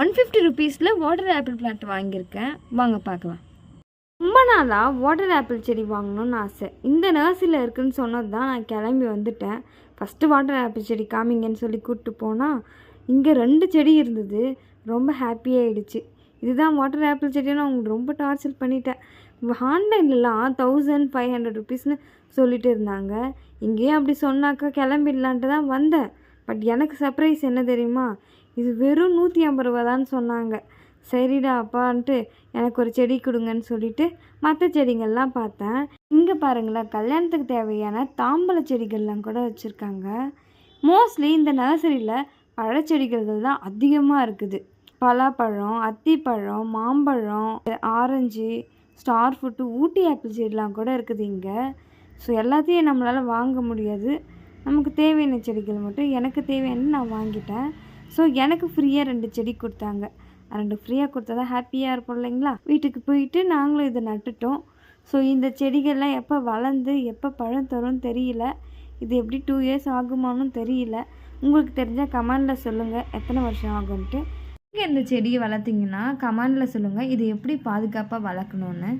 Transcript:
150 ருபீஸில் water apple plant வாங்கியிருக்கேன். வாங்க பார்க்கலாம். ரொம்ப நாளாக வாட்டர் ஆப்பிள் செடி வாங்கணும்னு ஆசை. இந்த நர்சரியில் இருக்குதுன்னு சொன்னது தான் நான் கிளம்பி வந்துட்டேன். ஃபஸ்ட்டு வாட்டர் ஆப்பிள் செடி காமிங்கன்னு சொல்லி கூப்பிட்டு போனால் இங்கே 2 செடி இருந்தது. ரொம்ப ஹாப்பியாகிடுச்சு. இதுதான் வாட்டர் ஆப்பிள் செடின்னு அவங்களுக்கு ரொம்ப டார்ச்சர் பண்ணிட்டேன். ஆன்லைன்லலாம் 1500 ருபீஸ்னு சொல்லிட்டு இருந்தாங்க. இங்கேயும் அப்படி சொன்னாக்கா கிளம்பிடலான்ட்டு தான் வந்தேன். பட் எனக்கு சர்ப்ரைஸ் என்ன தெரியுமா, இது வெறும் 150 ரூபா தான் சொன்னாங்க. சரிடா அப்பான்ட்டு எனக்கு ஒரு செடி கொடுங்கன்னு சொல்லிட்டு மற்ற செடிகள்லாம் பார்த்தேன். இங்கே பாருங்களேன், கல்யாணத்துக்கு தேவையான தாம்பழ செடிகள்லாம் கூட வச்சுருக்காங்க. மோஸ்ட்லி இந்த நர்சரியில் பழச்செடிகள் தான் அதிகமாக இருக்குது. பலாப்பழம், அத்திப்பழம், மாம்பழம், ஆரஞ்சு, ஸ்டார் ஃப்ரூட்டு, ஊட்டி ஆப்பிள் செடிலாம் கூட இருக்குது இங்கே. ஸோ எல்லாத்தையும் நம்மளால் வாங்க முடியாது. நமக்கு தேவையான செடிகள் மட்டும் எனக்கு தேவையான நான் வாங்கிட்டேன். ஸோ எனக்கு ஃப்ரீயாக 2 செடி கொடுத்தாங்க. 2 ஃப்ரீயாக கொடுத்தா தான் ஹாப்பியாக இருப்போம் இல்லைங்களா. வீட்டுக்கு போயிட்டு நாங்களும் இதை நட்டுட்டோம். ஸோ இந்த செடிகள்லாம் எப்போ வளர்ந்து எப்போ பழம் தரும்னு தெரியல. இது எப்படி 2 இயர்ஸ் ஆகுமான்னு தெரியல. உங்களுக்கு தெரிஞ்சால் கமெண்டில் சொல்லுங்கள் எத்தனை வருஷம் ஆகும்ன்ட்டு. நீங்கள் இந்த செடியை வளர்த்திங்கன்னா கமெண்டில் சொல்லுங்கள் இது எப்படி பாதுகாப்பாக வளர்க்கணுன்னு.